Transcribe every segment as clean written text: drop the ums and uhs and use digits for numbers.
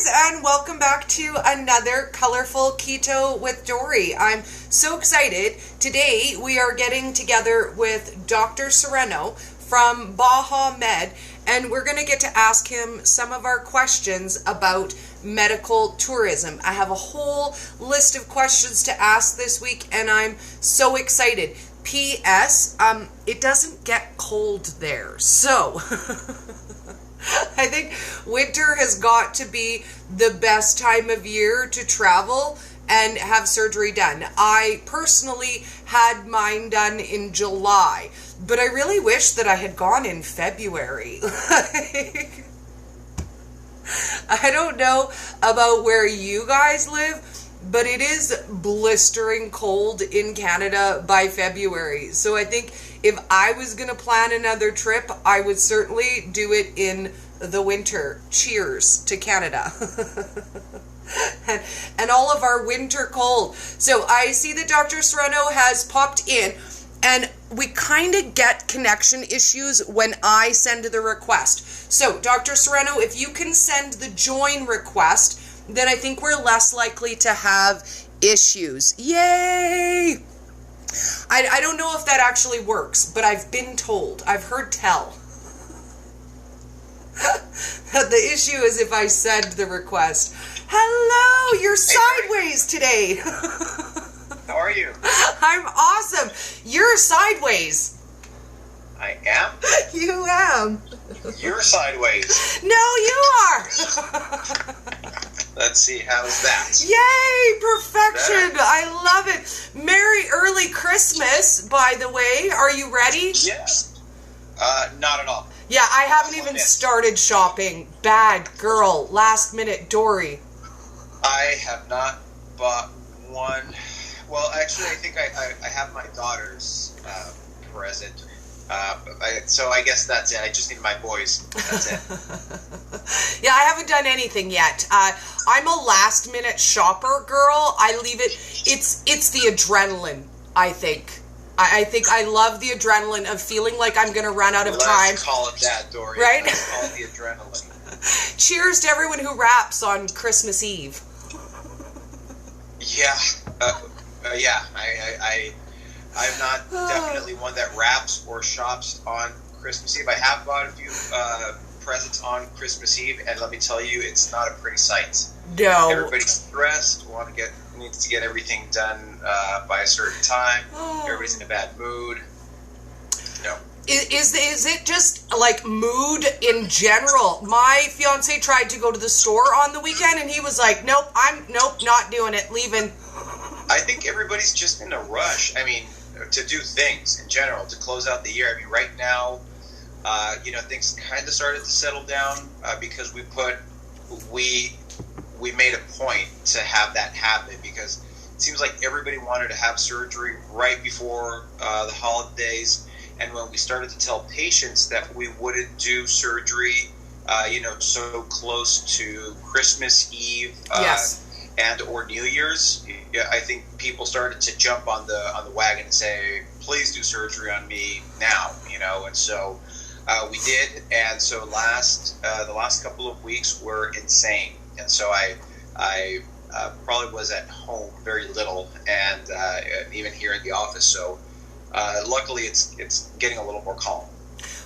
and welcome back to another Colorful Keto with Dori. I'm so excited. Today we are getting together with Dr. Serrano from Baja Med, and we're going to get to ask him some of our questions about medical tourism. I have a whole list of questions to ask this week, and I'm so excited. P.S. It doesn't get cold there, so I think winter has got to be the best time of year to travel and have surgery done. I personally had mine done in July, but I really wish that I had gone in February. I don't know about where you guys live, but it is blistering cold in Canada by February. So I think if I was going to plan another trip, I would certainly do it in the winter. Cheers to Canada. and all of our winter cold. So I see that Dr. Serrano has popped in, and we kind of get connection issues when I send the request. So Dr. Serrano, if you can send the join request, then I think we're less likely to have issues. Yay! I don't know if that actually works, but I've been told. I've heard tell. The issue is if I send the request. Hello, you're sideways today. How are you? I'm awesome. You're sideways. I am? You am. You're sideways. No, you are. Let's see, how's that? Yay, perfection. Better? I love it. Merry early Christmas, by the way. Are you ready? Yes. Not at all. Yeah, I haven't even started shopping. Bad girl. Last minute Dori. I have not bought one. Well, actually, I think I have my daughter's present. So I guess that's it. I just need my boys. That's it. Yeah, I haven't done anything yet. I'm a last minute shopper girl. I leave it. It's the adrenaline, I think. I think I love the adrenaline of feeling like I'm going to run out of time. Let's call it that, Dori. Right? Let's call it the adrenaline. Cheers to everyone who raps on Christmas Eve. Yeah. Yeah. I'm not definitely one that raps or shops on Christmas Eve. I have bought a few presents on Christmas Eve, and let me tell you, it's not a pretty sight. No. Everybody's stressed, needs to get everything done by a certain time. Everybody's in a bad mood. No. Is it just like mood in general? My fiance tried to go to the store on the weekend, and he was like, nope, not doing it, leaving. I think everybody's just in a rush. I mean, to do things in general, to close out the year. I mean, right now, things kind of started to settle down because we made a point to have that happen, because it seems like everybody wanted to have surgery right before the holidays. And when we started to tell patients that we wouldn't do surgery, so close to Christmas Eve, yes, and or New Year's, I think people started to jump on the wagon and say, please do surgery on me now, and so we did. And so the last couple of weeks were insane, and so I probably was at home very little, and even here in the office. So luckily it's getting a little more calm.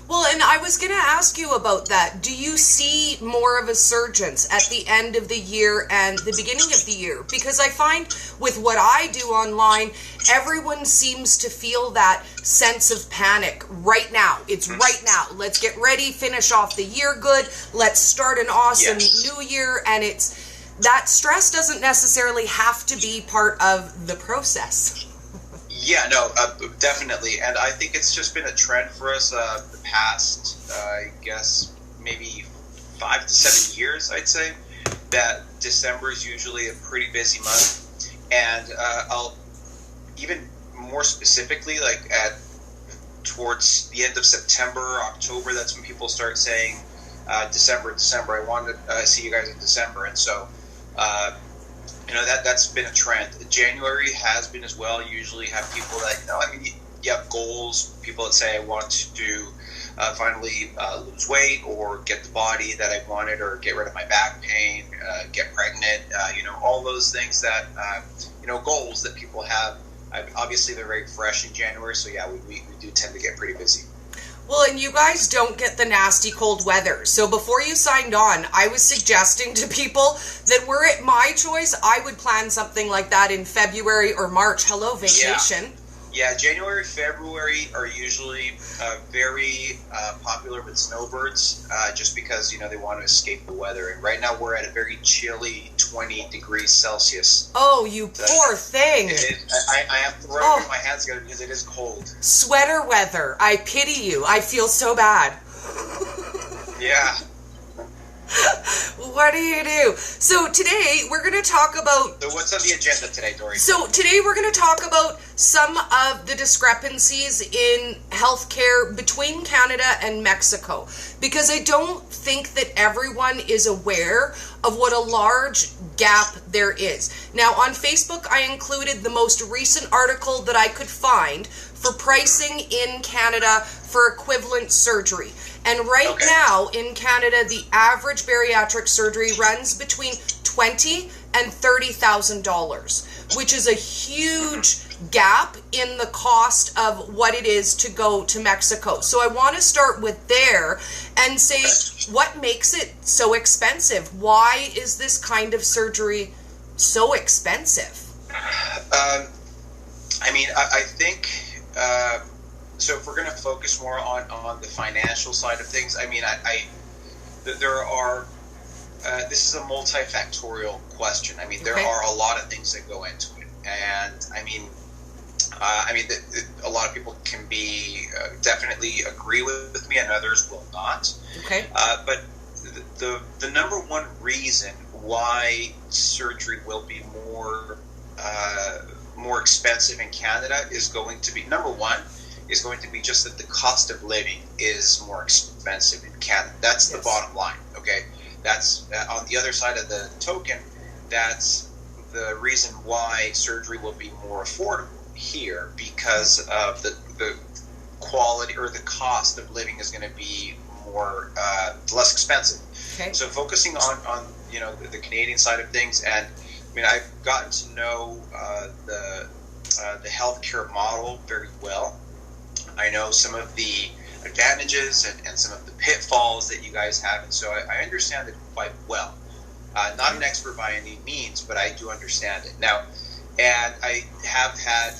Well, and I was going to ask you about that. Do you see more of a surge at the end of the year and the beginning of the year? Because I find with what I do online, everyone seems to feel that sense of panic right now. It's right now. Let's get ready, finish off the year good. Let's start an awesome new year. And that stress doesn't necessarily have to be part of the process. Yeah, no, definitely. And I think it's just been a trend for us the past, I guess, maybe 5 to 7 years, I'd say, that December is usually a pretty busy month. And I'll even more specifically, like towards the end of September, October, that's when people start saying, December, I want to see you guys in December. And so that's been a trend. January has been as well. You usually have people that, you have goals, people that say, I want to finally lose weight or get the body that I wanted or get rid of my back pain, get pregnant, all those things that, goals that people have. Obviously, they're very fresh in January, so yeah, we do tend to get pretty busy. Well, and you guys don't get the nasty cold weather. So before you signed on, I was suggesting to people that were it my choice, I would plan something like that in February or March. Hello, vacation. Yeah, January, February are usually very popular with snowbirds, just because, they want to escape the weather. And right now we're at a very chilly 20 degrees Celsius. Oh, you poor thing. I have to rub my hands together because it is cold. Sweater weather. I pity you. I feel so bad. Yeah. What do you do? So today we're going to talk about... So what's on the agenda today, Dori? So today we're going to talk about some of the discrepancies in healthcare between Canada and Mexico, because I don't think that everyone is aware of what a large gap there is. Now on Facebook I included the most recent article that I could find for pricing in Canada for equivalent surgery. And right now in Canada, the average bariatric surgery runs between $20,000 and $30,000, which is a huge gap in the cost of what it is to go to Mexico. So I want to start with there and say, what makes it so expensive? Why is this kind of surgery so expensive? I think... so if we're going to focus more on the financial side of things, there are, this is a multifactorial question. There are a lot of things that go into it. And a lot of people can be, definitely agree with me and others will not. Okay. But the number one reason why surgery will be more expensive in Canada is going to be, number one, is going to be just that the cost of living is more expensive in Canada. That's the bottom line, okay? That's on the other side of the token, that's the reason why surgery will be more affordable here, because of the quality or the cost of living is going to be more less expensive. Okay. So focusing on the Canadian side of things, and I've gotten to know the healthcare model very well. I know some of the advantages and some of the pitfalls that you guys have, and so I understand it quite well. Not an expert by any means, but I do understand it. Now, and I have had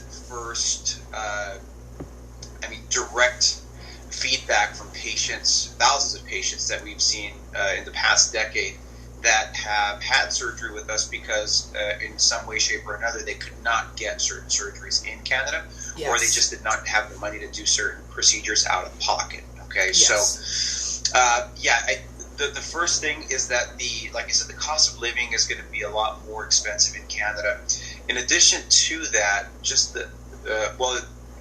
direct feedback from patients, thousands of patients that we've seen in the past decade that have had surgery with us because in some way, shape, or another, they could not get certain surgeries in Canada, or they just did not have the money to do certain procedures out of pocket. Okay, yes. So the first thing is that like I said, the cost of living is going to be a lot more expensive in Canada. In addition to that, just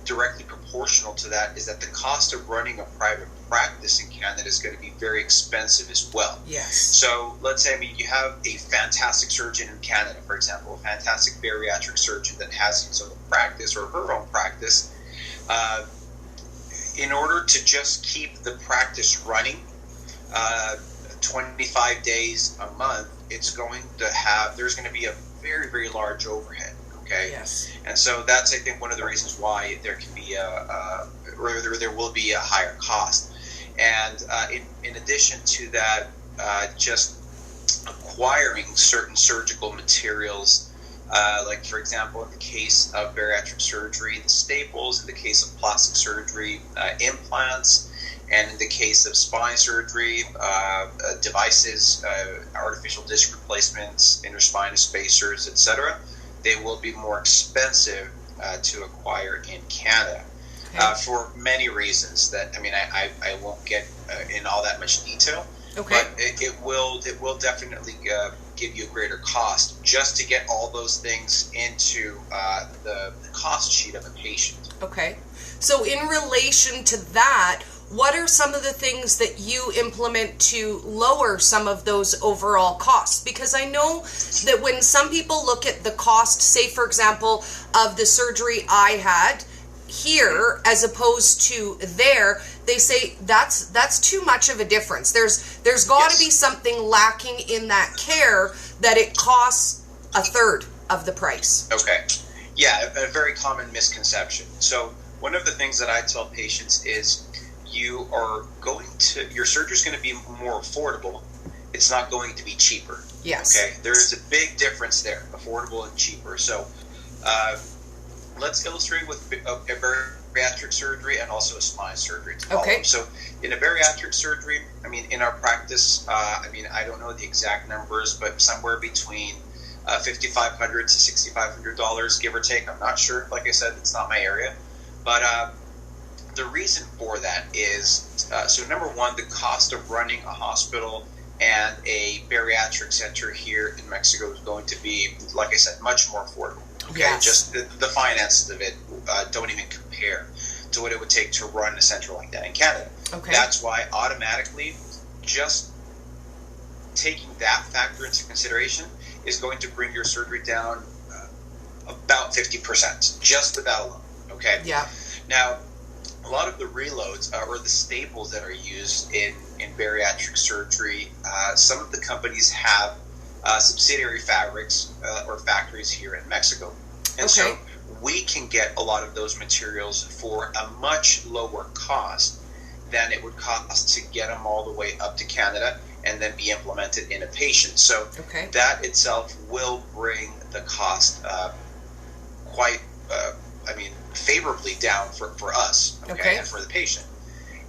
directly proportional to that is that the cost of running a private practice in Canada is going to be very expensive as well. Yes. So let's say, you have a fantastic surgeon in Canada, for example, a fantastic bariatric surgeon that has his own practice or her own practice. In order to just keep the practice running 25 days a month, there's going to be a very, very large overhead. Okay. Yes. And so that's, I think, one of the reasons why there can be there will be a higher cost. And in addition to that, just acquiring certain surgical materials, like for example, in the case of bariatric surgery, the staples; in the case of plastic surgery, implants; and in the case of spine surgery, devices, artificial disc replacements, interspinous spacers, etc. They will be more expensive to acquire in Canada for many reasons that I won't get in all that much detail. Okay. But it will definitely give you a greater cost just to get all those things into the cost sheet of a patient. Okay. So in relation to that, what are some of the things that you implement to lower some of those overall costs? Because I know that when some people look at the cost, say for example, of the surgery I had here as opposed to there, they say that's too much of a difference. There's got to be something lacking in that care that it costs a third of the price. Okay. Yeah, a very common misconception. So one of the things that I tell patients is your surgery is going to be more affordable. It's not going to be cheaper. Yes. Okay. There's a big difference there, affordable and cheaper. So let's illustrate with a bariatric surgery and also a spine surgery to follow. Okay. So in a bariatric surgery, in our practice, I don't know the exact numbers, but somewhere between $5,500 to $6,500, give or take. I'm not sure. Like I said, it's not my area. But the reason for that is, so number one, the cost of running a hospital and a bariatric center here in Mexico is going to be, like I said, much more affordable. Okay, yes. Just the finances of it don't even compare to what it would take to run a center like that in Canada. Okay. That's why automatically just taking that factor into consideration is going to bring your surgery down about 50%, just with that alone. Okay. Yeah. Now, a lot of the reloads or the staples that are used in bariatric surgery, some of the companies have subsidiary fabrics or factories here in Mexico. And so we can get a lot of those materials for a much lower cost than it would cost to get them all the way up to Canada and then be implemented in a patient. So that itself will bring the cost quite, favorably down for us, and for the patient.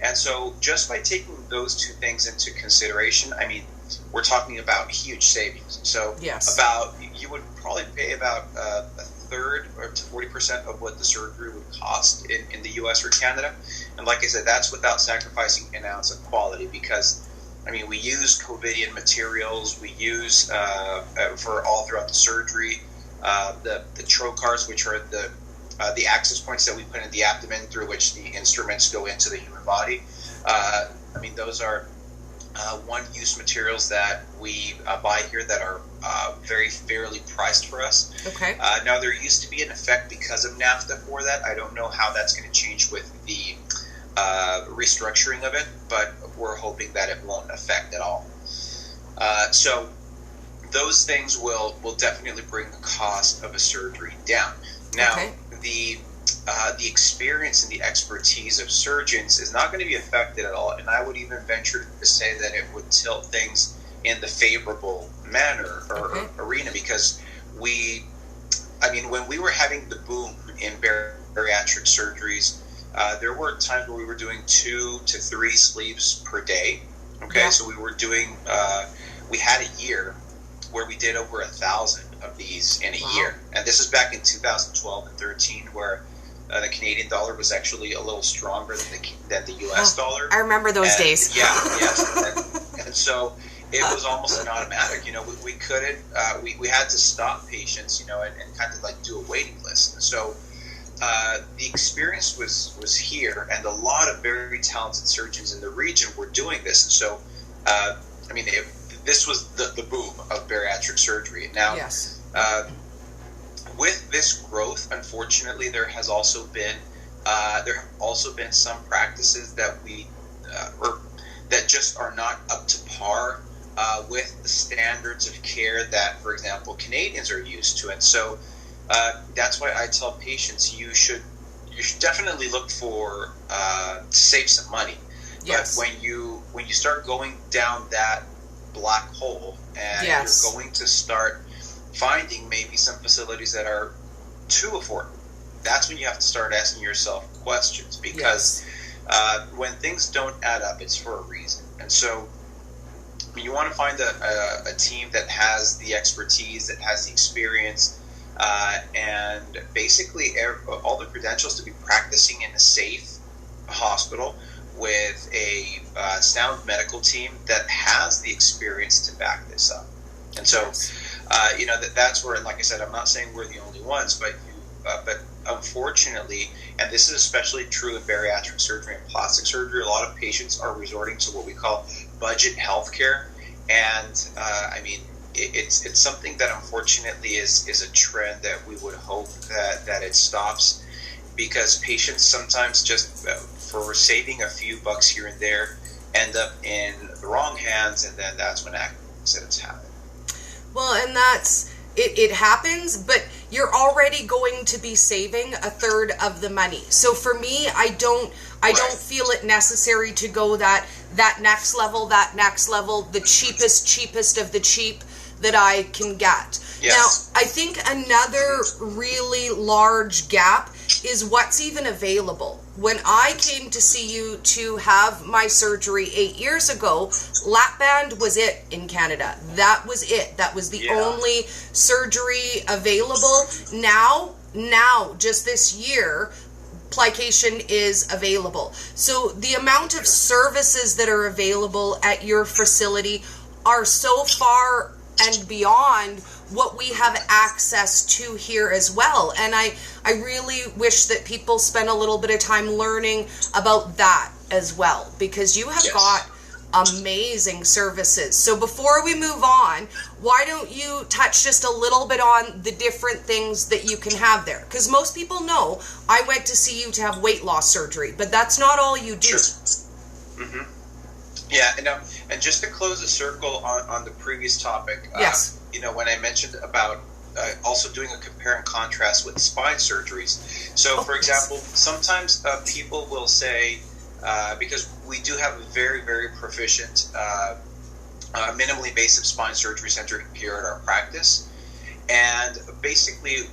And so just by taking those two things into consideration, we're talking about huge savings. So you would probably pay about a third or to 40% of what the surgery would cost in the US or Canada. And like I said, that's without sacrificing an ounce of quality, because we use COVIDian materials. We use for all throughout the surgery the trocars, which are the access points that we put in the abdomen through which the instruments go into the human body. Those are one-use materials that we buy here that are very fairly priced for us. Okay. Now, there used to be an effect because of NAFTA for that. I don't know how that's going to change with the restructuring of it, but we're hoping that it won't affect at all. So those things will definitely bring the cost of a surgery down. Now, the experience and the expertise of surgeons is not going to be affected at all, and I would even venture to say that it would tilt things in the favorable manner or arena, because when we were having the boom in bariatric surgeries, there were times where we were doing 2 to 3 sleeves per day. So we were doing, we had a year where we did over 1,000 of these in a year. And this is back in 2012 and 13, where the Canadian dollar was actually a little stronger than the US dollar. I remember those days. And so it was almost an automatic. We couldn't, we had to stop patients, and kind of like do a waiting list. And so the experience was here, and a lot of very talented surgeons in the region were doing this. And so, this was the boom of bariatric surgery. Now, with this growth, unfortunately, there have also been some practices that that just are not up to par with the standards of care that, for example, Canadians are used to. And so that's why I tell patients you should definitely look for to save some money. But when you start going down that black hole, and you're going to start finding maybe some facilities that are too affordable, that's when you have to start asking yourself questions, because when things don't add up, it's for a reason. And so you want to find a team that has the expertise, that has the experience, and basically all the credentials to be practicing in a safe hospital with a sound medical team that has the experience to back this up. And so, that's where, like I said, I'm not saying we're the only ones, but unfortunately, and this is especially true in bariatric surgery and plastic surgery, a lot of patients are resorting to what we call budget healthcare. And it's something that unfortunately is a trend that we would hope that it stops, because patients sometimes just for saving a few bucks here and there end up in the wrong hands, and then that's when accidents happen. Well, and that's it happens, but you're already going to be saving a third of the money. So for me, I don't feel it necessary to go that next level, the cheapest of the cheap that I can get. Yes. Now, I think another really large gap is what's even available. When I came to see you to have my surgery 8 years ago, lap band was it in Canada. That was it. That was the only surgery available. Now, just this year, plication is available. So the amount of services that are available at your facility are so far and beyond what we have access to here as well. And I really wish that people spend a little bit of time learning about that as well, because you have got amazing services. So before we move on, why don't you touch just a little bit on the different things that you can have there? Because most people know I went to see you to have weight loss surgery, but that's not all you do. Sure. Mm-hmm. Yeah, and just to close the circle on the previous topic, when I mentioned about also doing a compare and contrast with spine surgeries. So, for example, sometimes people will say, because we do have a very, very proficient, minimally invasive spine surgery center here at our practice, and basically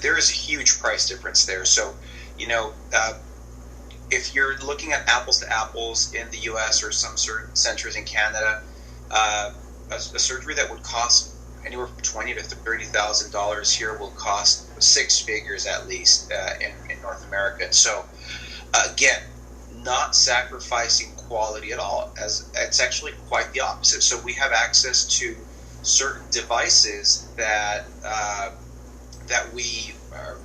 there is a huge price difference there. So, if you're looking at apples to apples in the U.S. or some certain centers in Canada, a surgery that would cost anywhere from $20,000 to $30,000 here will cost six figures at least in North America. And so, again, not sacrificing quality at all, as it's actually quite the opposite. So we have access to certain devices that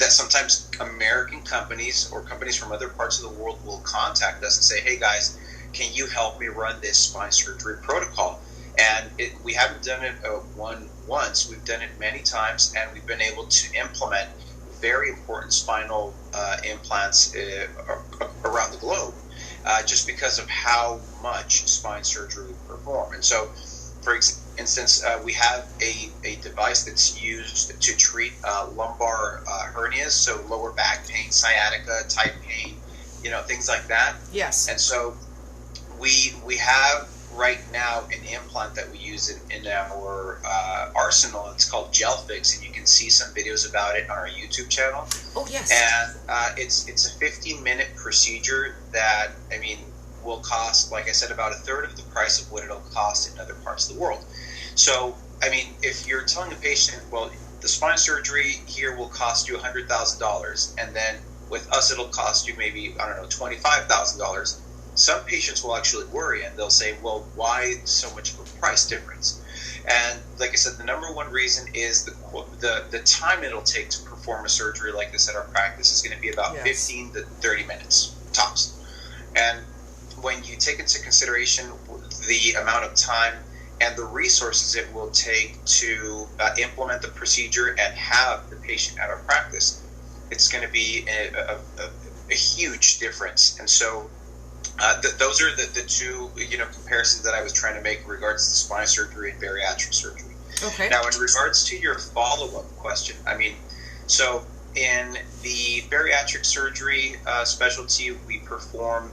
sometimes American companies or companies from other parts of the world will contact us and say, hey guys, can you help me run this spine surgery protocol? And we haven't done it once, we've done it many times, and we've been able to implement very important spinal implants around the globe, just because of how much spine surgery we perform. And so, for instance, we have a device that's used to treat lumbar hernias, so lower back pain, sciatica type pain, things like that. Yes. And so we have right now an implant that we use in our arsenal. It's called GelFix, and you can see some videos about it on our YouTube channel. Oh, yes. And it's a 15-minute procedure that, will cost, like I said, about a third of the price of what it'll cost in other parts of the world. So, if you're telling a patient, well, the spine surgery here will cost you $100,000, and then with us it'll cost you maybe, $25,000, some patients will actually worry, and they'll say, well, why so much of a price difference? And like I said, the number one reason is the time it'll take to perform a surgery like this at our practice is going to be about 15 to 30 minutes, tops. And when you take into consideration the amount of time and the resources it will take to implement the procedure and have the patient at our practice, it's going to be a huge difference. And so those are the two comparisons that I was trying to make in regards to spine surgery and bariatric surgery. Okay. Now, in regards to your follow-up question, so in the bariatric surgery specialty, we perform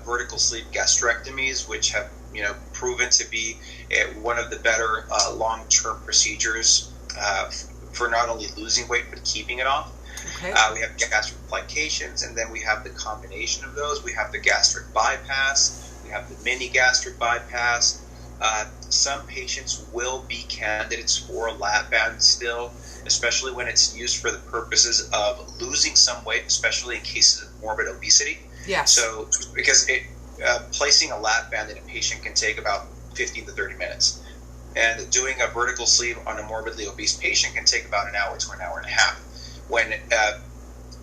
vertical sleeve gastrectomies, which have proven to be one of the better long-term procedures for not only losing weight but keeping it off. Okay. We have gastric plications, and then we have the combination of those. We have the gastric bypass. We have the mini gastric bypass. Some patients will be candidates for lap band still, especially when it's used for the purposes of losing some weight, especially in cases of morbid obesity. Yes. So, because placing a lap band in a patient can take about 15 to 30 minutes. And doing a vertical sleeve on a morbidly obese patient can take about an hour to an hour and a half. When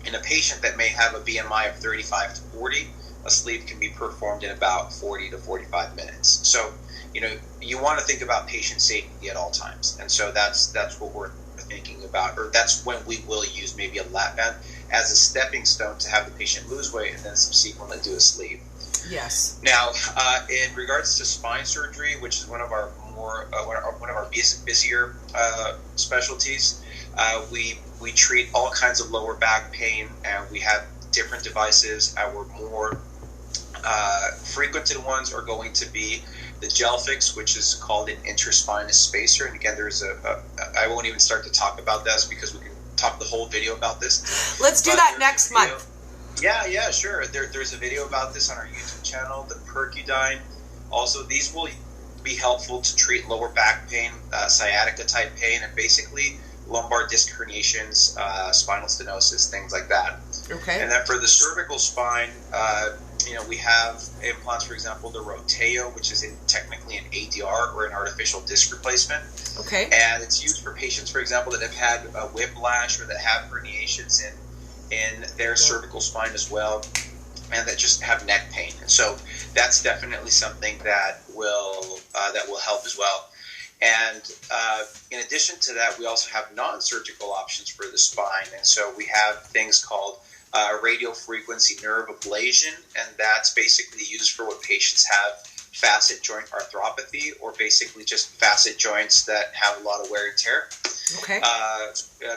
in a patient that may have a BMI of 35 to 40, a sleeve can be performed in about 40 to 45 minutes. So, you want to think about patient safety at all times. And so that's what we're thinking about, or that's when we will use maybe a lap band as a stepping stone to have the patient lose weight and then subsequently do a sleeve. Yes. Now, in regards to spine surgery, which is one of our more one of our busier specialties, we treat all kinds of lower back pain, and we have different devices. Our more frequented ones are going to be the gel fix, which is called an interspinous spacer. And again, there's I won't even start to talk about this because we can talk the whole video about this. Let's do that next month. Yeah, sure. There's a video about this on our YouTube channel, the Percudyne. Also, these will be helpful to treat lower back pain, sciatica type pain, and basically lumbar disc herniations, spinal stenosis, things like that. Okay. And then for the cervical spine, we have implants, for example, the Roteo, which is technically an ADR or an artificial disc replacement. Okay. And it's used for patients, for example, that have had whiplash or that have herniations in their cervical spine as well, and that just have neck pain. And so that's definitely something that will help as well. And in addition to that, we also have non-surgical options for the spine. And so we have things called radial frequency nerve ablation, and that's basically used for when patients have facet joint arthropathy, or basically just facet joints that have a lot of wear and tear. Okay.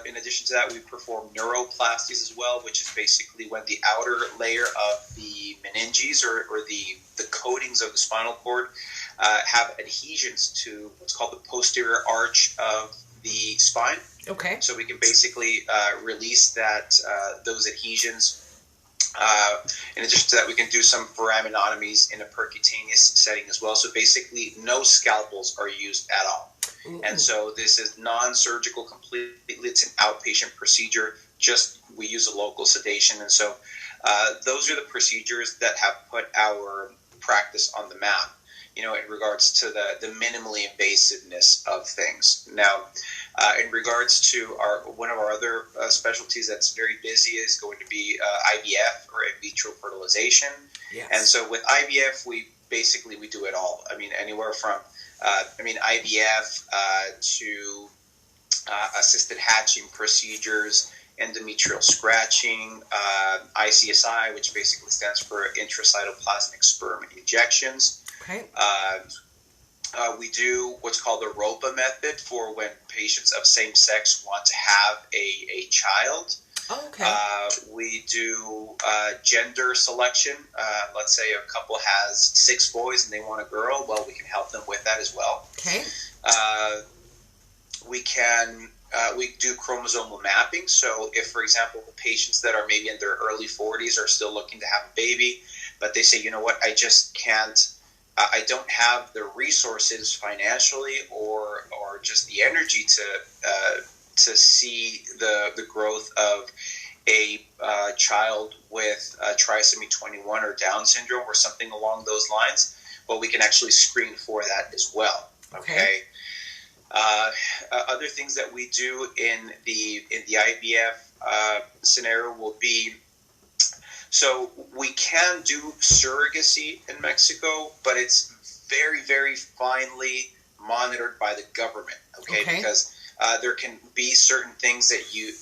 In addition to that, we perform neuroplasties as well, which is basically when the outer layer of the meninges or the coatings of the spinal cord have adhesions to what's called the posterior arch of the spine. Okay. So we can basically release those adhesions. In addition to that, we can do some foraminotomies in a percutaneous setting as well. So basically, no scalpels are used at all. Ooh. And so this is non-surgical completely. It's an outpatient procedure. Just we use a local sedation. And so those are the procedures that have put our practice on the map, in regards to the minimally invasiveness of things. Now, in regards to one of our other specialties that's very busy is going to be IVF, or Vitro Fertilization. Yes. And so with IVF, we do it all. I mean, anywhere from IVF to assisted hatching procedures, endometrial scratching, ICSI, which basically stands for intracytoplasmic sperm injections. Okay. We do what's called the ROPA method for when patients of same sex want to have a child. Oh, okay. We do gender selection. Let's say a couple has 6 boys and they want a girl. Well, we can help them with that as well. Okay. We do chromosomal mapping. So if, for example, the patients that are maybe in their early 40s are still looking to have a baby, but they say, you know what, I just can't. I don't have the resources financially or just the energy to see the growth of a child with trisomy 21 or Down syndrome or something along those lines. Well, we can actually screen for that as well. Okay. Other things that we do in the IVF scenario will be. So we can do surrogacy in Mexico, but it's very, very finely monitored by the government. Okay. Because there can be certain things that you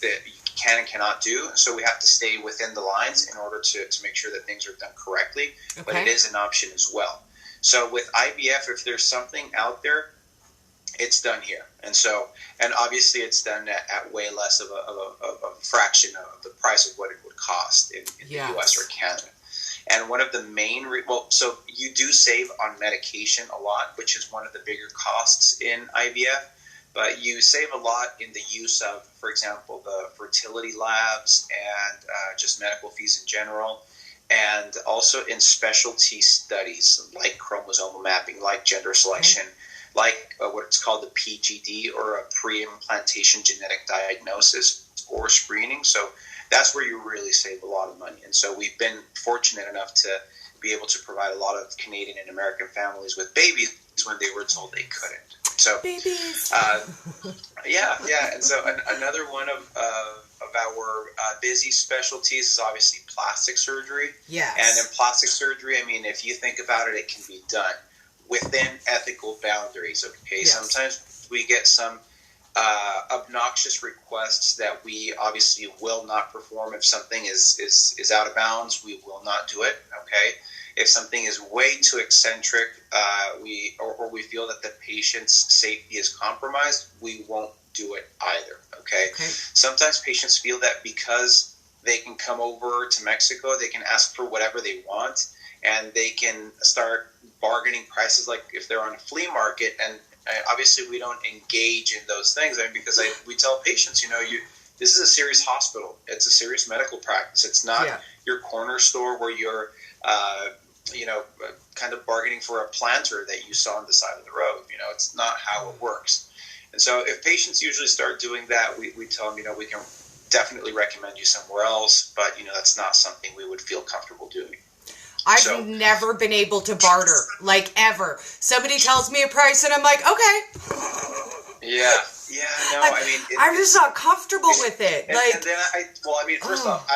can and cannot do, so we have to stay within the lines in order to make sure that things are done correctly. Okay. But it is an option as well. So with IVF, if there's something out there, it's done here, and obviously it's done at way less of a fraction of the price of what it would cost in the U.S. or Canada. And one of the main so you do save on medication a lot, which is one of the bigger costs in IVF, but you save a lot in the use of, for example, the fertility labs and just medical fees in general, and also in specialty studies like chromosomal mapping, like gender selection. Like what's called the PGD, or a pre-implantation genetic diagnosis or screening. So that's where you really save a lot of money. And so we've been fortunate enough to be able to provide a lot of Canadian and American families with babies when they were told they couldn't. So babies. And so another one of our busy specialties is obviously plastic surgery. Yes. And in plastic surgery, I mean, if you think about it, it can be done within ethical boundaries. Okay. Yes. Sometimes we get some obnoxious requests that we obviously will not perform. If something is out of bounds, we will not do it. Okay. If something is way too eccentric, we feel that the patient's safety is compromised, we won't do it either. Okay. Sometimes patients feel that because they can come over to Mexico, they can ask for whatever they want, and they can start bargaining prices like if they're on a flea market. And obviously, we don't engage in those things. I mean, because we tell patients, this is a serious hospital. It's a serious medical practice. It's not your corner store where you're, kind of bargaining for a planter that you saw on the side of the road. It's not how it works. And so if patients usually start doing that, we tell them, we can definitely recommend you somewhere else, but, that's not something we would feel comfortable doing. I've never been able to barter, like, ever. Somebody tells me a price, and I'm like, okay. I'm just not comfortable with it. And then first off,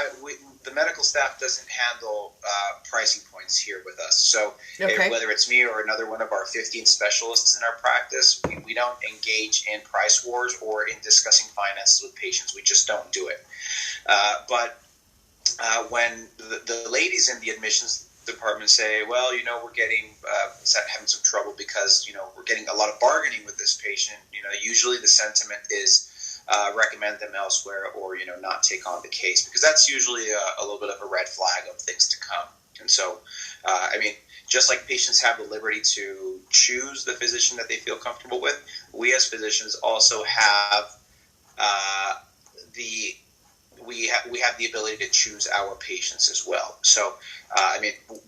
the medical staff doesn't handle pricing points here with us. So whether it's me or another one of our 15 specialists in our practice, we don't engage in price wars or in discussing finances with patients. We just don't do it. But when the ladies in the admissions department say, well, we're getting having some trouble because we're getting a lot of bargaining with this patient, usually the sentiment is recommend them elsewhere or not take on the case, because that's usually a little bit of a red flag of things to come. And so just like patients have the liberty to choose the physician that they feel comfortable with, we as physicians also have we have the ability to choose our patients as well. So,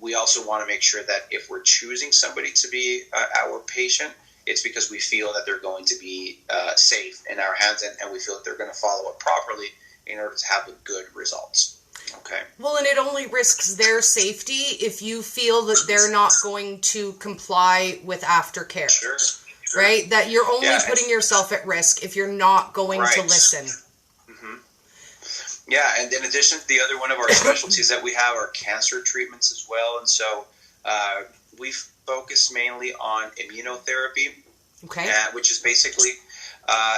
we also want to make sure that if we're choosing somebody to be our patient, it's because we feel that they're going to be safe in our hands, and we feel that they're going to follow it properly in order to have the good results. Okay. Well, and it only risks their safety if you feel that they're not going to comply with aftercare. Sure. Right? That you're only putting yourself at risk if you're not going to listen. Yeah, and in addition, the other one of our specialties that we have are cancer treatments as well. And so we focus mainly on immunotherapy, which is basically,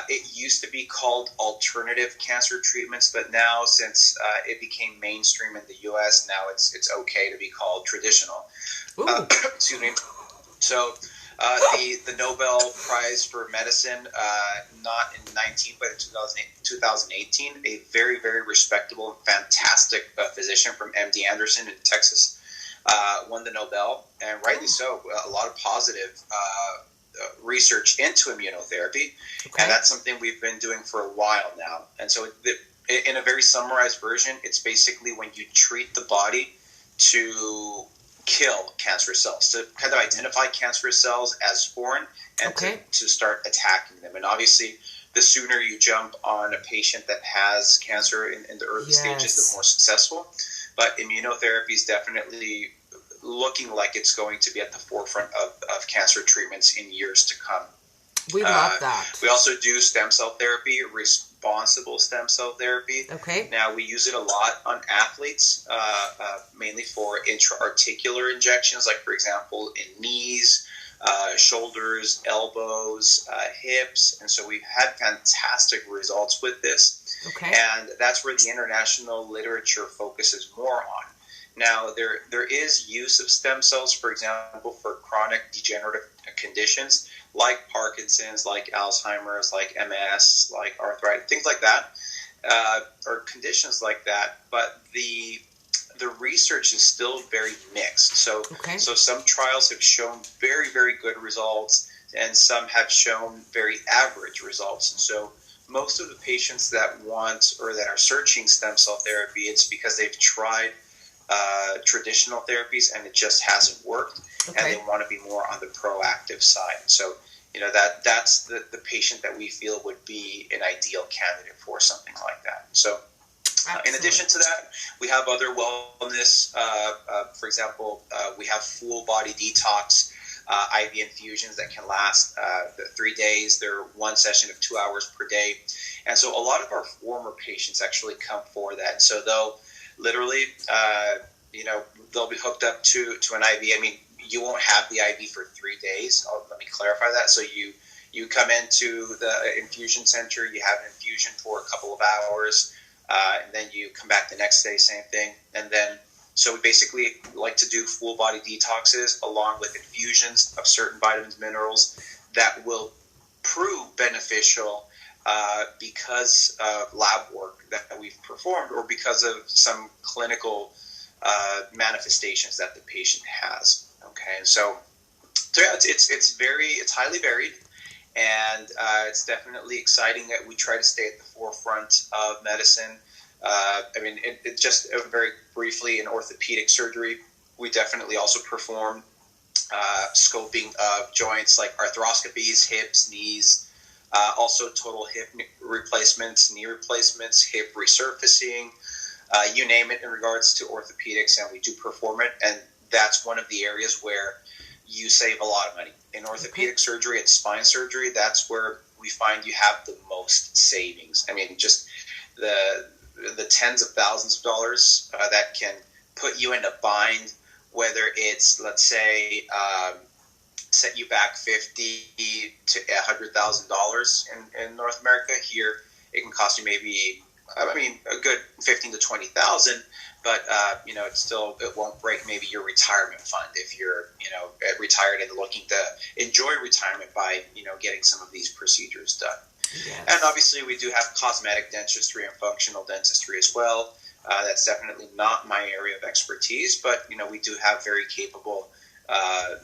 it used to be called alternative cancer treatments, but now since it became mainstream in the U.S., now it's okay to be called traditional. Excuse me. So the Nobel Prize for Medicine, not in 19, but in 2018, a very, very respectable and fantastic physician from MD Anderson in Texas won the Nobel, and rightly so. A lot of positive research into immunotherapy, and that's something we've been doing for a while now. And so in a very summarized version, it's basically when you treat the body to kill cancerous cells, to kind of identify cancerous cells as foreign and to start attacking them. And obviously, the sooner you jump on a patient that has cancer in the early stages, the more successful. But immunotherapy is definitely looking like it's going to be at the forefront of cancer treatments in years to come. We love that. We also do stem cell therapy, responsible stem cell therapy. Now, we use it a lot on athletes, mainly for intra-articular injections, like, for example, in knees, shoulders, elbows, hips. And so we've had fantastic results with this. And that's where the international literature focuses more on. Now, there is use of stem cells, for example, for chronic degenerative conditions like Parkinson's, like Alzheimer's, like MS, like arthritis, things like that, or conditions like that. But the research is still very mixed. So some trials have shown very, very good results, and some have shown very average results. And so most of the patients that want or that are searching stem cell therapy, it's because they've tried traditional therapies and it just hasn't worked, and they want to be more on the proactive side. So, that's the patient that we feel would be an ideal candidate for something like that. So, in addition to that, we have other wellness. For example, we have full body detox IV infusions that can last 3 days. They're one session of 2 hours per day. And so a lot of our former patients actually come for that. And so they'll literally, they'll be hooked up to an IV. I mean, you won't have the IV for 3 days. Let me clarify that. So You come into the infusion center, you have an infusion for a couple of hours, and then you come back the next day, same thing. And then, so we basically like to do full body detoxes along with infusions of certain vitamins, minerals that will prove beneficial because of lab work that we've performed or because of some clinical manifestations that the patient has. Okay, and so yeah, it's highly varied, and it's definitely exciting that we try to stay at the forefront of medicine. I mean, it just very briefly in orthopedic surgery, we definitely also perform scoping of joints like arthroscopies, hips, knees, also total hip replacements, knee replacements, hip resurfacing, you name it in regards to orthopedics, and we do perform it. And that's one of the areas where you save a lot of money. In orthopedic surgery and spine surgery, that's where we find you have the most savings. I mean, just the tens of thousands of dollars that can put you in a bind, whether it's, let's say, set you back $50,000 to $100,000 in North America. Here, it can cost you maybe, I mean, a good $15,000 to $20,000, but it won't break maybe your retirement fund if you're retired and looking to enjoy retirement by getting some of these procedures done. Yes. And obviously, we do have cosmetic dentistry and functional dentistry as well. That's definitely not my area of expertise, but we do have very capable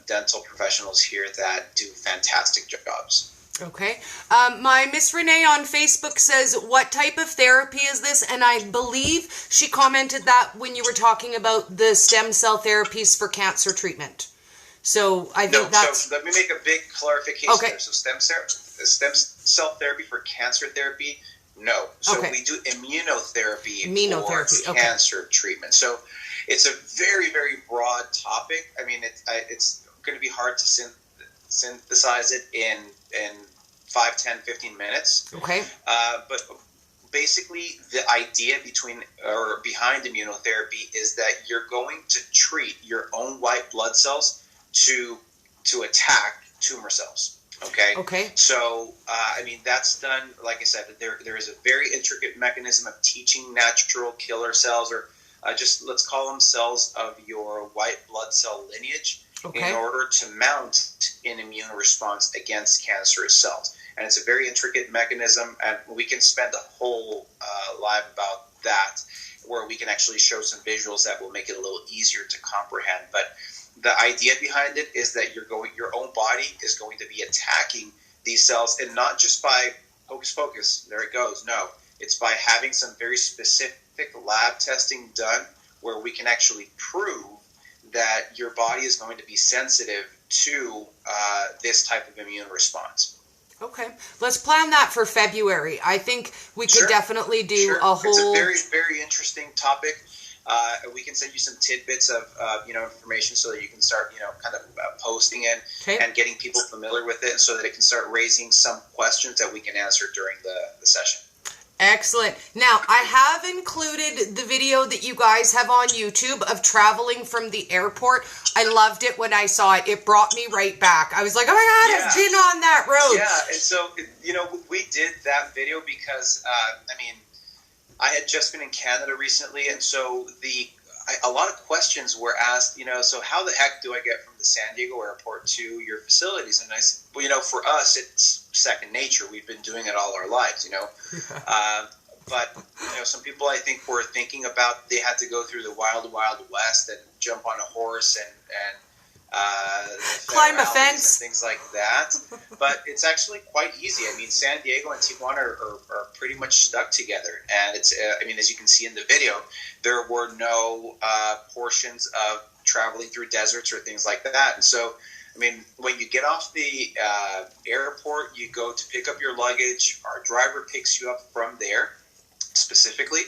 dental professionals here that do fantastic jobs. Okay. My Miss Renee on Facebook says, what type of therapy is this? And I believe she commented that when you were talking about the stem cell therapies for cancer treatment. So I think So let me make a big clarification there. So stem cell therapy for cancer therapy, no. So we do immunotherapy for cancer treatment. So it's a very, very broad topic. I mean, it's going to be hard to synthesize it in 5, 10, 15 minutes. Okay. But basically, the idea behind immunotherapy is that you're going to treat your own white blood cells to attack tumor cells. Okay. Okay. So, I mean, that's done, like I said, there is a very intricate mechanism of teaching natural killer cells, or just let's call them cells of your white blood cell lineage, in order to mount an immune response against cancerous cells. And it's a very intricate mechanism, and we can spend a whole live about that, where we can actually show some visuals that will make it a little easier to comprehend. But the idea behind it is that your own body is going to be attacking these cells, and not just by hocus pocus, there it goes. No, it's by having some very specific lab testing done where we can actually prove that your body is going to be sensitive to this type of immune response. Okay. Let's plan that for February. I think we could definitely do a whole... It's a very, very interesting topic. We can send you some tidbits of information so that you can start kind of posting it and getting people familiar with it, so that it can start raising some questions that we can answer during the session. Excellent. Now, I have included the video that you guys have on YouTube of traveling from the airport. I loved it when I saw it. It brought me right back. I was like, oh my God, I've been on that road. Yeah, and so, we did that video because, I had just been in Canada recently, and so a lot of questions were asked, so how the heck do I get from the San Diego airport to your facilities? And I said, well, for us, it's second nature. We've been doing it all our lives, But, some people, I think, were thinking about they had to go through the wild, wild west and jump on a horse and climb a fence and things like that. But it's actually quite easy. I mean, San Diego and Tijuana are pretty much stuck together. And it's, as you can see in the video, there were no portions of traveling through deserts or things like that. And so, when you get off the airport, you go to pick up your luggage. Our driver picks you up from there specifically.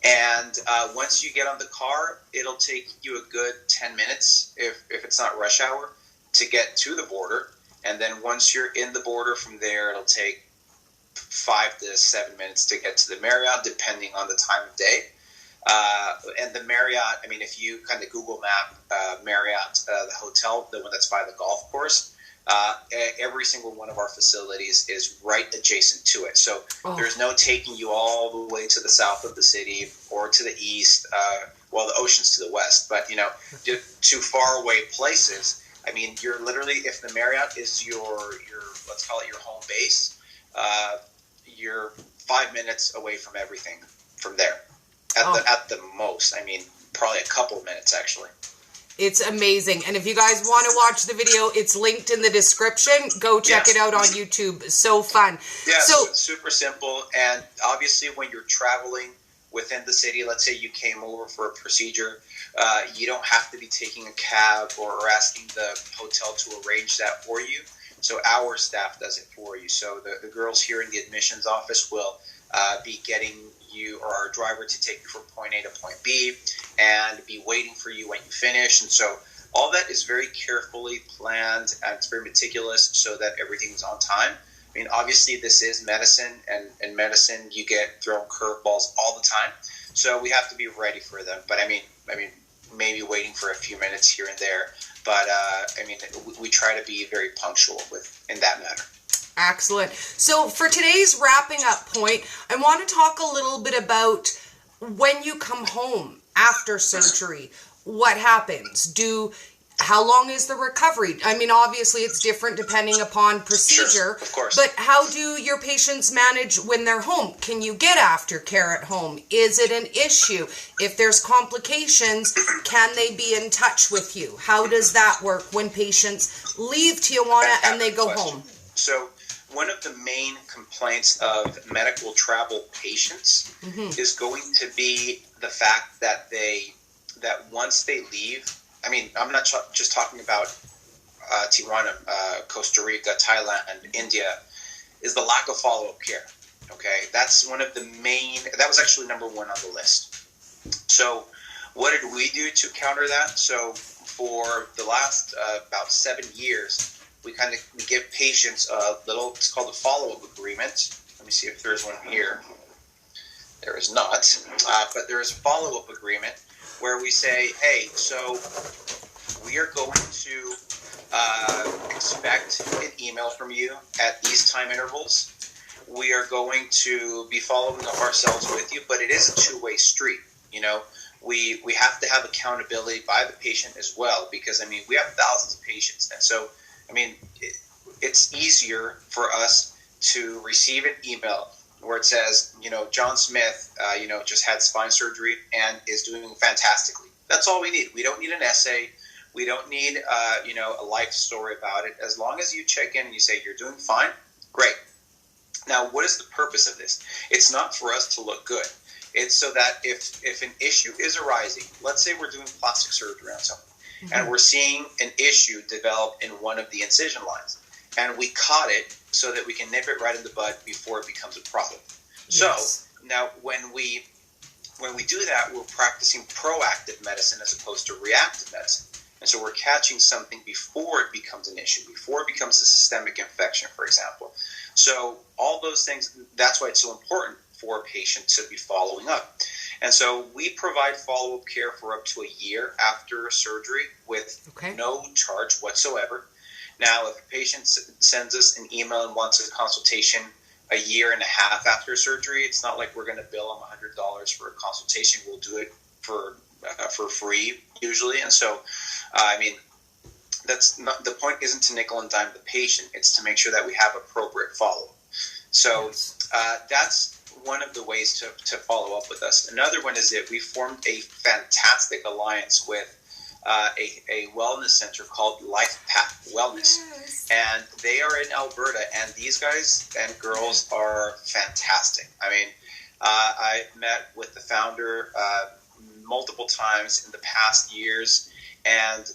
And once you get on the car, it'll take you a good 10 minutes, if it's not rush hour, to get to the border. And then once you're in the border from there, it'll take 5 to 7 minutes to get to the Marriott, depending on the time of day. And the Marriott, if you kind of Google map Marriott, the hotel, the one that's by the golf course, Every single one of our facilities is right adjacent to it. So there's no taking you all the way to the south of the city or to the east, well, the ocean's to the west, but, you know, to far away places. I mean, you're literally, if the Marriott is your let's call it your home base, you're 5 minutes away from everything from there at the most. I mean, probably a couple of minutes, actually. It's amazing. And if you guys want to watch the video, it's linked in the description. Go check it out on YouTube. So fun. Yeah, so it's super simple. And obviously when you're traveling within the city, let's say you came over for a procedure, you don't have to be taking a cab or asking the hotel to arrange that for you. So our staff does it for you. So the girls here in the admissions office will be getting you or our driver to take you from point A to point B and be waiting for you when you finish. And so all that is very carefully planned and it's very meticulous so that everything's on time. I mean, obviously this is medicine, and in medicine you get thrown curveballs all the time. So we have to be ready for them. But I mean, maybe waiting for a few minutes here and there. But I mean, we try to be very punctual in that matter. Excellent. So for today's wrapping up point, I want to talk a little bit about when you come home after surgery, what happens? How long is the recovery? I mean, obviously it's different depending upon procedure, sure, of course. But how do your patients manage when they're home? Can you get aftercare at home? Is it an issue? If there's complications, can they be in touch with you? How does that work when patients leave Tijuana and they go home? So one of the main complaints of medical travel patients is going to be the fact that once they leave, I mean, I'm not just talking about Tijuana, Costa Rica, Thailand, India, is the lack of follow-up care. Okay, that's one of the main. That was actually number one on the list. So, what did we do to counter that? So, for the last about 7 years, we give patients a little. It's called a follow-up agreement. Let me see if there's one here. There is not, but there is a follow-up agreement where we say, hey, so we are going to expect an email from you at these time intervals. We are going to be following up ourselves with you, but it is a two-way street. You know, we have to have accountability by the patient as well, because, I mean, we have thousands of patients. And so, I mean, it's easier for us to receive an email where it says, you know, John Smith, just had spine surgery and is doing fantastically. That's all we need. We don't need an essay. We don't need, a life story about it. As long as you check in and you say you're doing fine, great. Now, what is the purpose of this? It's not for us to look good. It's so that if an issue is arising, let's say we're doing plastic surgery on someone, and we're seeing an issue develop in one of the incision lines, and we caught it so that we can nip it right in the bud before it becomes a problem. Yes. So now when we do that, we're practicing proactive medicine as opposed to reactive medicine. And so we're catching something before it becomes an issue, before it becomes a systemic infection, for example. So all those things, that's why it's so important for a patient to be following up. And so we provide follow-up care for up to a year after surgery with no charge whatsoever. Now, if a patient sends us an email and wants a consultation a year and a half after surgery, it's not like we're going to bill them $100 for a consultation. We'll do it for free usually. And so, that's not the point. Isn't to nickel and dime the patient. It's to make sure that we have appropriate follow-up. So that's one of the ways to follow up with us. Another one is that we formed a fantastic alliance with a wellness center called Life Path Wellness. Yes. And they are in Alberta, and these guys and girls are fantastic. I mean, I met with the founder multiple times in the past years, and,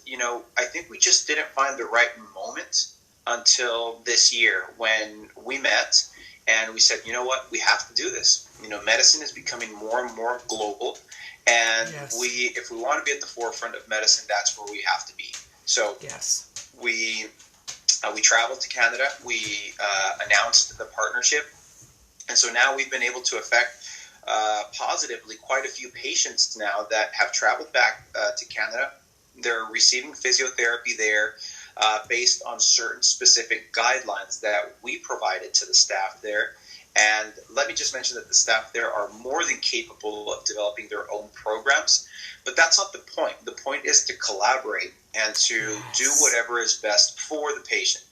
I think we just didn't find the right moment until this year when we met and we said, you know what, we have to do this. Medicine is becoming more and more global. And if we want to be at the forefront of medicine, that's where we have to be. So we traveled to Canada. We announced the partnership. And so now we've been able to affect positively quite a few patients now that have traveled back to Canada. They're receiving physiotherapy there. based on certain specific guidelines that we provided to the staff there. And let me just mention that the staff there are more than capable of developing their own programs. But that's not the point. The point is to collaborate and to do whatever is best for the patient.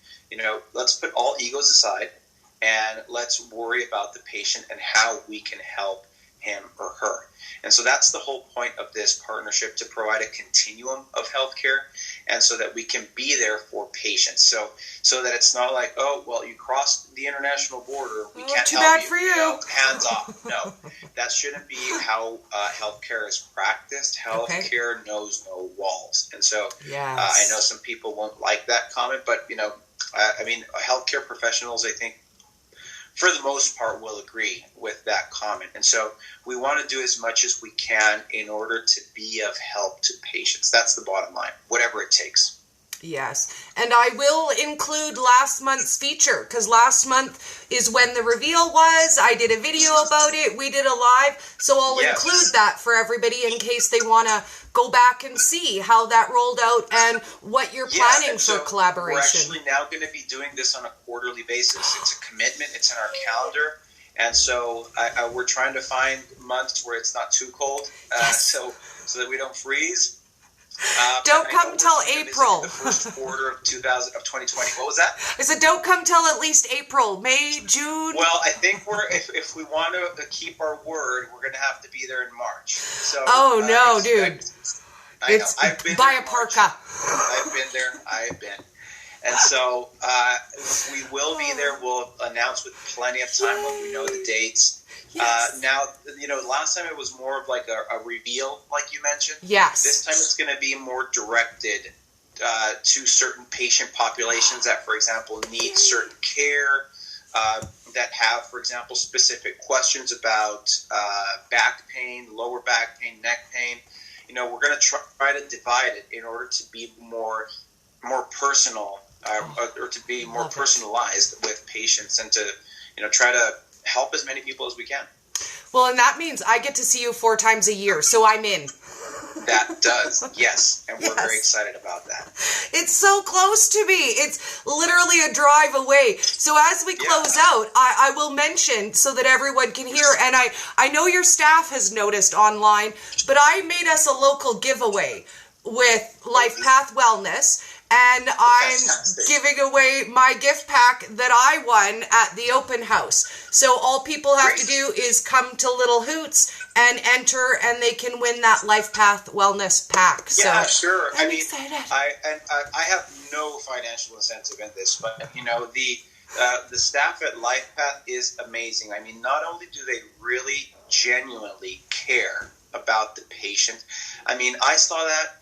Let's put all egos aside and let's worry about the patient and how we can help him or her. And so that's the whole point of this partnership, to provide a continuum of healthcare, and so that we can be there for patients. So that it's not like, oh, well, you crossed the international border, we can't too help bad for you. Hands off. No, that shouldn't be how healthcare is practiced. Healthcare knows no walls. And so I know some people won't like that comment, but healthcare professionals, I think, for the most part, will agree with that comment. And so we want to do as much as we can in order to be of help to patients. That's the bottom line, whatever it takes. Yes. And I will include last month's feature, because last month is when the reveal was. I did a video about it. We did a live. So I'll include that for everybody in case they want to go back and see how that rolled out and what you're planning for collaboration. We're actually now going to be doing this on a quarterly basis. It's a commitment. It's in our calendar. And so we're trying to find months where it's not too cold, so that we don't freeze. Don't come till April. The first quarter of 2020. What was that? I said, don't come till at least April, May, June. Well, I think if we want to keep our word, we're going to have to be there in March. So, dude. I've been buy a parka. I've been there. I've been. And so we will be there. We'll announce with plenty of time when we know the dates. Yes. Now, last time it was more of like a reveal, like you mentioned. Yes. This time it's going to be more directed to certain patient populations that, for example, need certain care, that have, for example, specific questions about back pain, lower back pain, neck pain. We're going to try to divide it in order to be more personal, or to be more personalized with patients, and to try to help as many people as we can. Well, and that means I get to see you 4 times a year, so I'm in. That does, yes. And we're very excited about that. It's so close to me. It's literally a drive away. So as we close out, I will mention so that everyone can hear, and I know your staff has noticed online, but I made us a local giveaway with Life Path Wellness. And I'm giving away my gift pack that I won at the open house. So all people have to do is come to Little Hoots and enter, and they can win that Life Path Wellness pack. Yeah, sure. I'm excited. I have no financial incentive in this, but the staff at Life Path is amazing. I mean, not only do they really genuinely care about the patient. I mean, I saw that,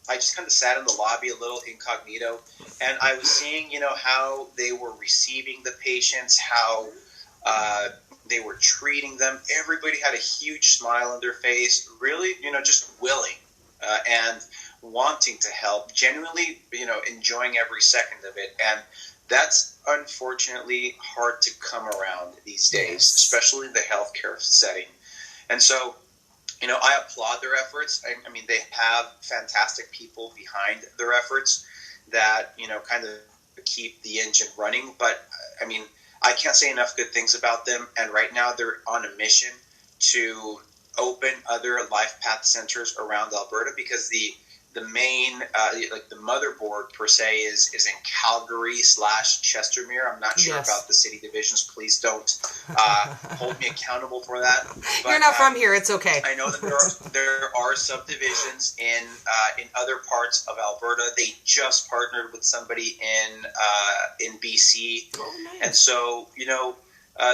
I just kind of sat in the lobby a little incognito, and I was seeing, how they were receiving the patients, how they were treating them. Everybody had a huge smile on their face, really, just willing and wanting to help, genuinely, enjoying every second of it. And that's unfortunately hard to come around these days, especially in the healthcare setting. And so, I applaud their efforts. I mean, they have fantastic people behind their efforts that, kind of keep the engine running. But, I mean, I can't say enough good things about them. And right now they're on a mission to open other Life Path centers around Alberta, because the main, the motherboard per se is in Calgary/Chestermere. I'm not sure about the city divisions. Please don't hold me accountable for that. But, you're not from here. It's okay. I know that there are subdivisions in other parts of Alberta. They just partnered with somebody in BC. Oh, nice. And so,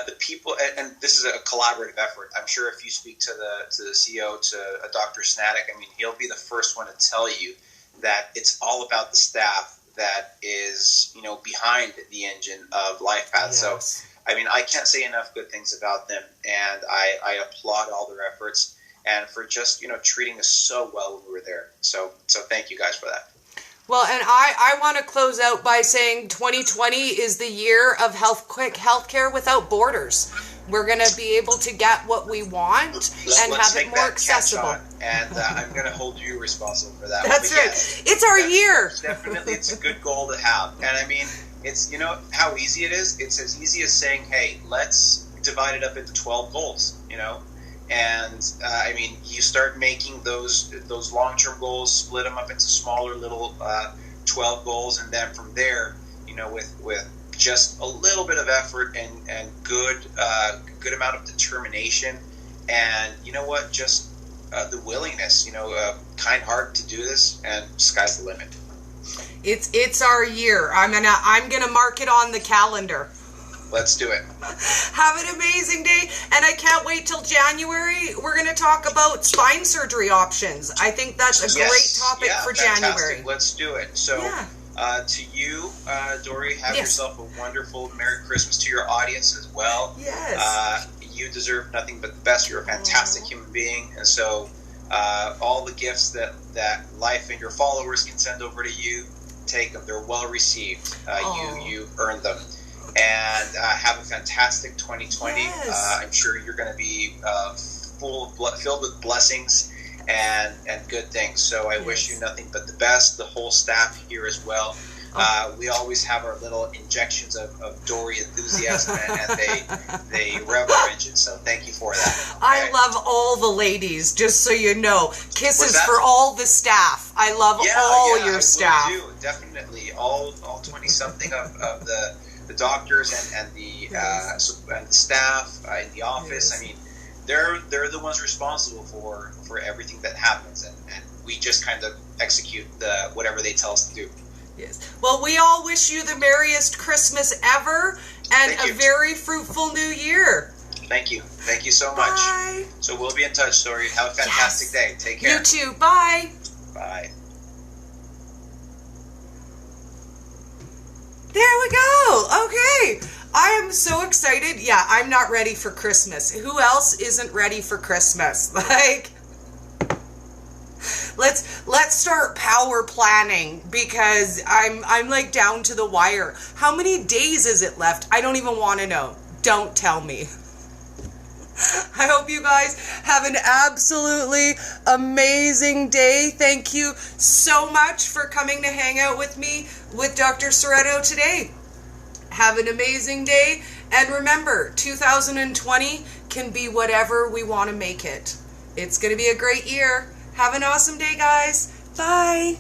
the people, and this is a collaborative effort. I'm sure if you speak to the CEO, to Dr. Snatic, I mean, he'll be the first one to tell you that it's all about the staff that is, behind the engine of Life Path. Yes. So, I mean, I can't say enough good things about them, and I applaud all their efforts and for just, treating us so well when we were there. So thank you guys for that. Well, and I want to close out by saying 2020 is the year of healthcare without borders. We're going to be able to get what we want and have it more accessible. and I'm going to hold you responsible for that. That's right. Yes, it's our year. Definitely, it's a good goal to have. And I mean, it's, you know how easy it is? It's as easy as saying, hey, let's divide it up into 12 goals, you know? And I mean, you start making those long-term goals, split them up into smaller little 12 goals, and then from there, you know, with just a little bit of effort and good amount of determination, and you know what, just the willingness, you know, kind heart to do this, and sky's the limit. It's our year. I'm gonna mark it on the calendar. Let's do it. Have an amazing day, and I can't wait till January. We're going to talk about spine surgery options. I think that's a great topic for fantastic. January. Let's do it. So, to you, Dori, have yourself a wonderful Merry Christmas to your audience as well. Yes. You deserve nothing but the best. You're a fantastic human being, and so all the gifts that life and your followers can send over to you, take them. They're well received. You earned them. And have a fantastic 2020. Yes. I'm sure you're going to be filled with blessings and good things. So I wish you nothing but the best. The whole staff here as well. We always have our little injections of Dori enthusiasm, and they rev our engine. So thank you for that. Okay? I love all the ladies, just so you know. Kisses for all the staff. I love all your staff. I do, definitely. All 20-something of the doctors and the staff in the office. Yes. I mean, they're the ones responsible for everything that happens, and we just kind of execute whatever they tell us to do. Yes. Well, we all wish you the merriest Christmas ever and a very fruitful new year. Thank you. Thank you so much. Bye. So we'll be in touch, Dori. Have a fantastic day. Take care. You too. Bye. Bye. There we go. Okay. I am so excited. Yeah, I'm not ready for Christmas. Who else isn't ready for Christmas? Like, let's start power planning, because I'm like down to the wire. How many days is it left? I don't even want to know. Don't tell me. I hope you guys have an absolutely amazing day. Thank you so much for coming to hang out with me with Dr. Serrano today. Have an amazing day. And remember, 2020 can be whatever we want to make it. It's going to be a great year. Have an awesome day, guys. Bye.